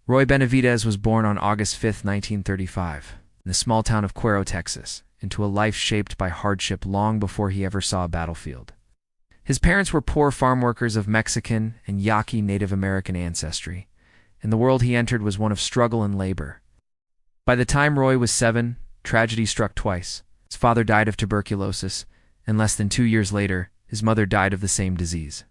Roy Benavidez was born on August 5, 1935, in the small town of Cuero, Texas, into a life shaped by hardship long before he ever saw a battlefield. His parents were poor farm workers of Mexican and Yaqui Native American ancestry, and the world he entered was one of struggle and labor. By the time Roy was 7, tragedy struck twice. His father died of tuberculosis, and less than 2 years later, his mother died of the same disease.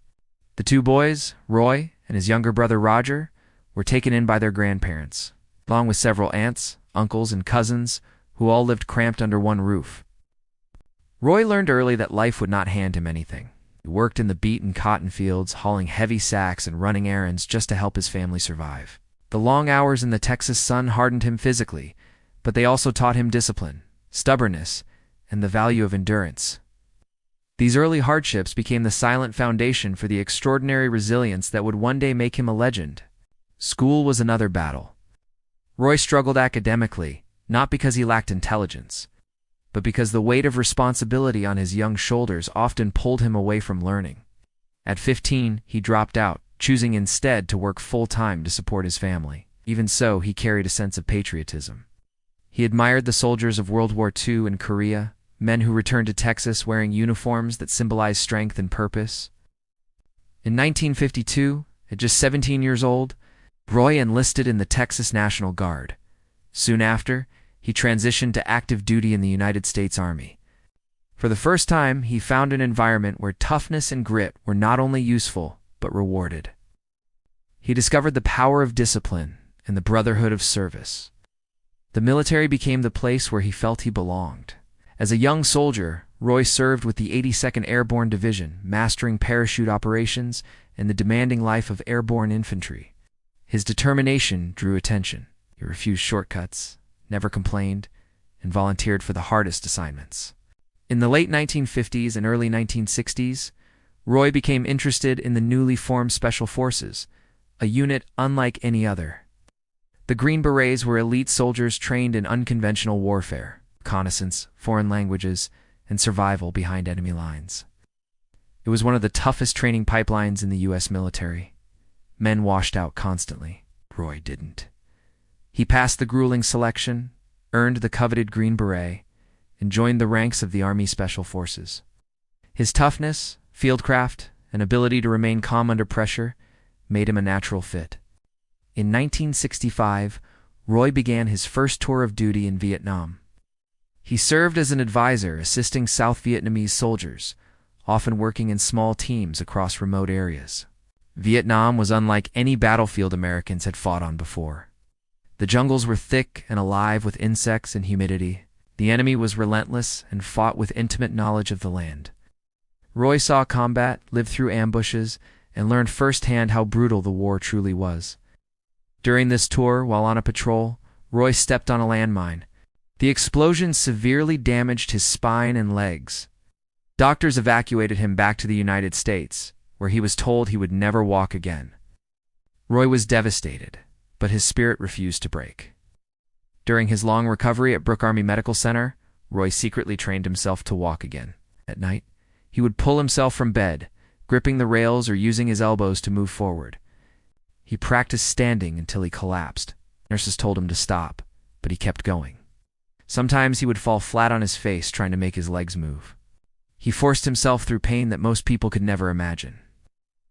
The two boys, Roy and his younger brother Roger, were taken in by their grandparents, along with several aunts, uncles, and cousins, who all lived cramped under one roof. Roy learned early that life would not hand him anything. He worked in the beet and cotton fields, hauling heavy sacks and running errands just to help his family survive. The long hours in the Texas sun hardened him physically, but they also taught him discipline, stubbornness, and the value of endurance. These early hardships became the silent foundation for the extraordinary resilience that would one day make him a legend. School was another battle. Roy struggled academically, not because he lacked intelligence, but because the weight of responsibility on his young shoulders often pulled him away from learning. At 15, he dropped out, choosing instead to work full-time to support his family. Even so, he carried a sense of patriotism. He admired the soldiers of World War II and Korea, men who returned to Texas wearing uniforms that symbolized strength and purpose. In 1952, at just 17 years old, Roy enlisted in the Texas National Guard. Soon after, he transitioned to active duty in the United States Army. For the first time, he found an environment where toughness and grit were not only useful, but rewarded. He discovered the power of discipline and the brotherhood of service. The military became the place where he felt he belonged. As a young soldier, Roy served with the 82nd Airborne Division, mastering parachute operations and the demanding life of airborne infantry. His determination drew attention. He refused shortcuts, never complained, and volunteered for the hardest assignments. In the late 1950s and early 1960s, Roy became interested in the newly formed Special Forces, a unit unlike any other. The Green Berets were elite soldiers trained in unconventional warfare, reconnaissance, foreign languages, and survival behind enemy lines. It was one of the toughest training pipelines in the U.S. military. Men washed out constantly. Roy didn't. He passed the grueling selection, earned the coveted Green Beret, and joined the ranks of the Army Special Forces. His toughness, fieldcraft, and ability to remain calm under pressure made him a natural fit. In 1965, Roy began his first tour of duty in Vietnam. He served as an advisor, assisting South Vietnamese soldiers, often working in small teams across remote areas. Vietnam was unlike any battlefield Americans had fought on before. The jungles were thick and alive with insects and humidity. The enemy was relentless and fought with intimate knowledge of the land. Roy saw combat, lived through ambushes, and learned firsthand how brutal the war truly was. During this tour, while on a patrol, Roy stepped on a landmine. The explosion severely damaged his spine and legs. Doctors evacuated him back to the United States, where he was told he would never walk again. Roy was devastated, but his spirit refused to break. During his long recovery at Brooke Army Medical Center, Roy secretly trained himself to walk again. At night, he would pull himself from bed, gripping the rails or using his elbows to move forward. He practiced standing until he collapsed. Nurses told him to stop, but he kept going. Sometimes he would fall flat on his face trying to make his legs move. He forced himself through pain that most people could never imagine.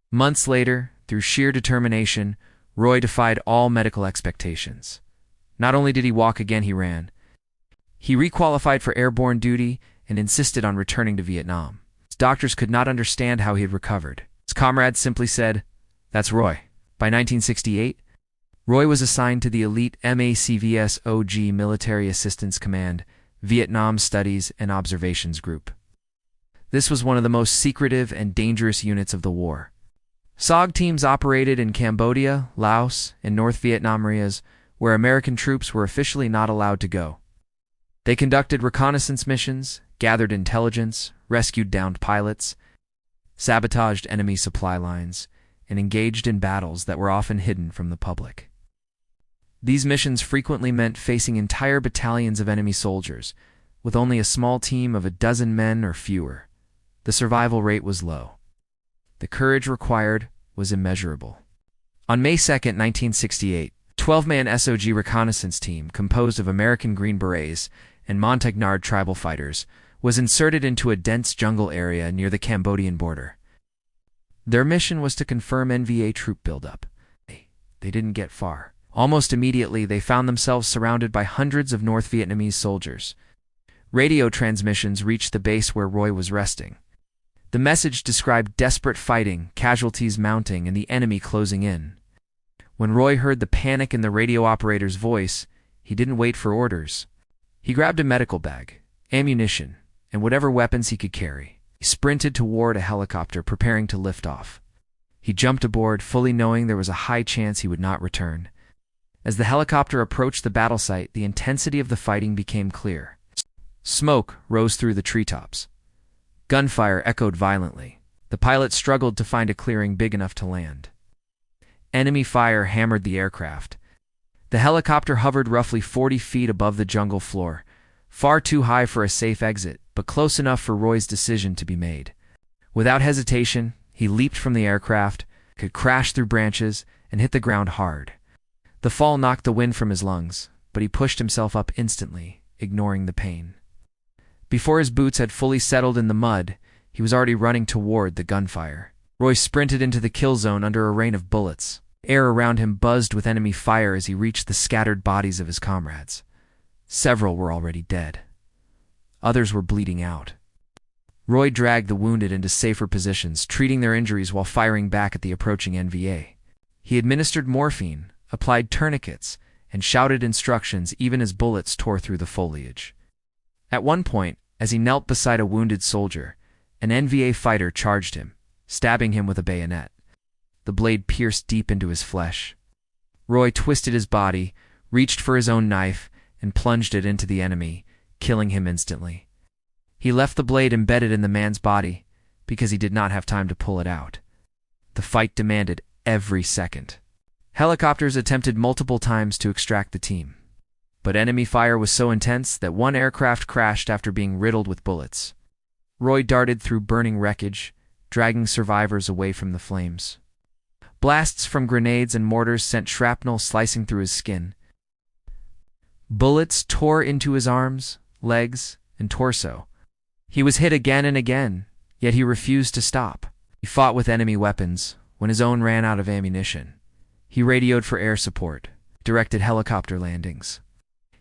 Months later, through sheer determination, Roy defied all medical expectations. Not only did he walk again, he ran. He requalified for airborne duty and insisted on returning to Vietnam. His doctors could not understand how he had recovered. His comrades simply said, "That's Roy." By 1968, Roy was assigned to the elite MACVS-OG Military Assistance Command, Vietnam Studies and Observations Group. This was one of the most secretive and dangerous units of the war. SOG teams operated in Cambodia, Laos, and North Vietnam areas where American troops were officially not allowed to go. They conducted reconnaissance missions, gathered intelligence, rescued downed pilots, sabotaged enemy supply lines, and engaged in battles that were often hidden from the public. These missions frequently meant facing entire battalions of enemy soldiers, with only a small team of a dozen men or fewer. The survival rate was low. The courage required was immeasurable. On May 2, 1968, 12-man SOG reconnaissance team, composed of American Green Berets and Montagnard tribal fighters, was inserted into a dense jungle area near the Cambodian border. Their mission was to confirm NVA troop buildup. They didn't get far. Almost immediately, they found themselves surrounded by hundreds of North Vietnamese soldiers. Radio transmissions reached the base where Roy was resting. The message described desperate fighting, casualties mounting, and the enemy closing in. When Roy heard the panic in the radio operator's voice, he didn't wait for orders. He grabbed a medical bag, ammunition, and whatever weapons he could carry. He sprinted toward a helicopter, preparing to lift off. He jumped aboard, fully knowing there was a high chance he would not return. As the helicopter approached the battle site, the intensity of the fighting became clear. Smoke rose through the treetops. Gunfire echoed violently. The pilot struggled to find a clearing big enough to land. Enemy fire hammered the aircraft. The helicopter hovered roughly 40 feet above the jungle floor, far too high for a safe exit, but close enough for Roy's decision to be made. Without hesitation, he leaped from the aircraft, could crash through branches, and hit the ground hard. The fall knocked the wind from his lungs, but he pushed himself up instantly, ignoring the pain. Before his boots had fully settled in the mud, he was already running toward the gunfire. Roy sprinted into the kill zone under a rain of bullets. Air around him buzzed with enemy fire as he reached the scattered bodies of his comrades. Several were already dead. Others were bleeding out. Roy dragged the wounded into safer positions, treating their injuries while firing back at the approaching NVA. He administered morphine, applied tourniquets, and shouted instructions even as bullets tore through the foliage. At one point, as he knelt beside a wounded soldier, an NVA fighter charged him, stabbing him with a bayonet. The blade pierced deep into his flesh. Roy twisted his body, reached for his own knife, and plunged it into the enemy, killing him instantly. He left the blade embedded in the man's body because he did not have time to pull it out. The fight demanded every second. Helicopters attempted multiple times to extract the team, but enemy fire was so intense that one aircraft crashed after being riddled with bullets. Roy darted through burning wreckage, dragging survivors away from the flames. Blasts from grenades and mortars sent shrapnel slicing through his skin. Bullets tore into his arms, legs, and torso. He was hit again and again, yet he refused to stop. He fought with enemy weapons when his own ran out of ammunition. He radioed for air support, directed helicopter landings.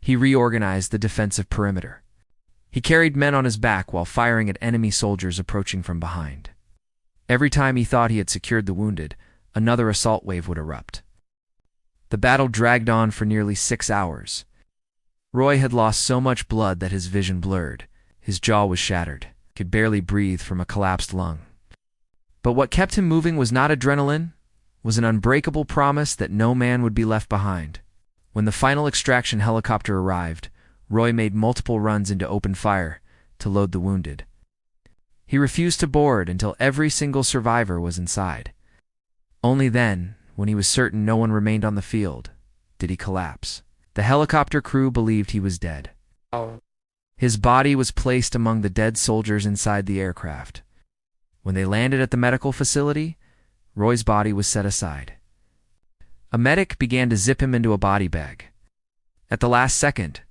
He reorganized the defensive perimeter. He carried men on his back while firing at enemy soldiers approaching from behind. Every time he thought he had secured the wounded, another assault wave would erupt. The battle dragged on for nearly 6 hours. Roy had lost so much blood that his vision blurred. His jaw was shattered. He could barely breathe from a collapsed lung. But what kept him moving was not adrenaline, was an unbreakable promise that no man would be left behind. When the final extraction helicopter arrived, Roy made multiple runs into open fire to load the wounded. He refused to board until every single survivor was inside. Only then, when he was certain no one remained on the field, did he collapse. The helicopter crew believed he was dead. His body was placed among the dead soldiers inside the aircraft. When they landed at the medical facility, Roy's body was set aside. A medic began to zip him into a body bag. At the last second,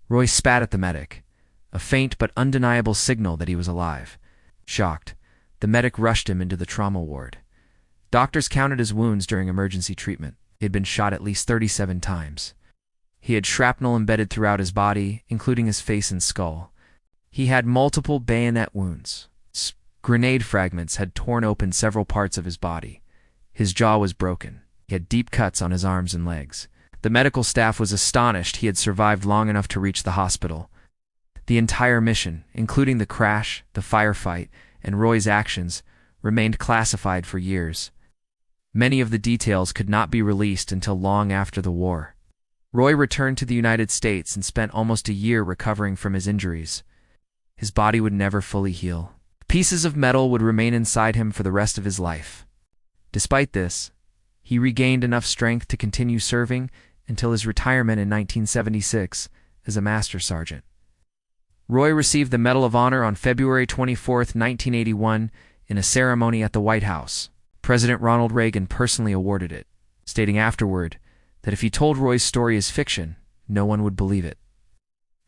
Roy spat at the medic, a faint but undeniable signal that he was alive. Shocked, the medic rushed him into the trauma ward. Doctors counted his wounds during emergency treatment. He had been shot at least 37 times. He had shrapnel embedded throughout his body, including his face and skull. He had multiple bayonet wounds. Grenade fragments had torn open several parts of his body. His jaw was broken. He had deep cuts on his arms and legs. The medical staff was astonished he had survived long enough to reach the hospital. The entire mission, including the crash, the firefight, and Roy's actions, remained classified for years. Many of the details could not be released until long after the war. Roy returned to the United States and spent almost a year recovering from his injuries. His body would never fully heal. Pieces of metal would remain inside him for the rest of his life. Despite this, he regained enough strength to continue serving until his retirement in 1976 as a master sergeant. Roy received the Medal of Honor on February 24, 1981, in a ceremony at the White House. President Ronald Reagan personally awarded it, stating afterward that if he told Roy's story as fiction, no one would believe it.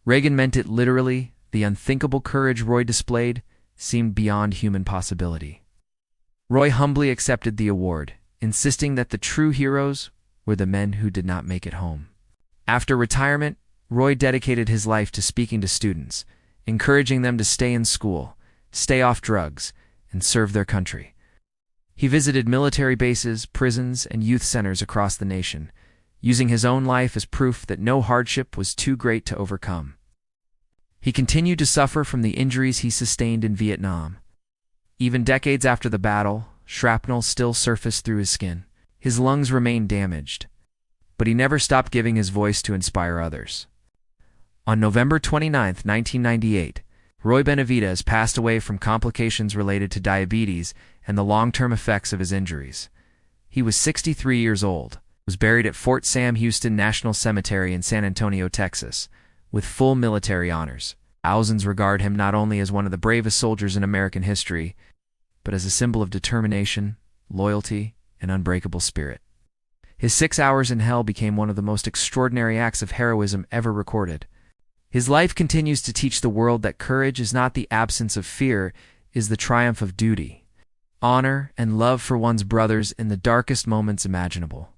Reagan meant it literally. The unthinkable courage Roy displayed seemed beyond human possibility. Roy humbly accepted the award, insisting that the true heroes were the men who did not make it home. After retirement, Roy dedicated his life to speaking to students, encouraging them to stay in school, stay off drugs, and serve their country. He visited military bases, prisons, and youth centers across the nation, using his own life as proof that no hardship was too great to overcome. He continued to suffer from the injuries he sustained in Vietnam. Even decades after the battle, shrapnel still surfaced through his skin. His lungs remained damaged, but he never stopped giving his voice to inspire others. On November 29, 1998, Roy Benavidez passed away from complications related to diabetes and the long-term effects of his injuries. He was 63 years old, was buried at Fort Sam Houston National Cemetery in San Antonio, Texas, with full military honors. Thousands regard him not only as one of the bravest soldiers in American history, but as a symbol of determination, loyalty, and unbreakable spirit. His 6 hours in hell became one of the most extraordinary acts of heroism ever recorded. His life continues to teach the world that courage is not the absence of fear, it is the triumph of duty, honor, and love for one's brothers in the darkest moments imaginable.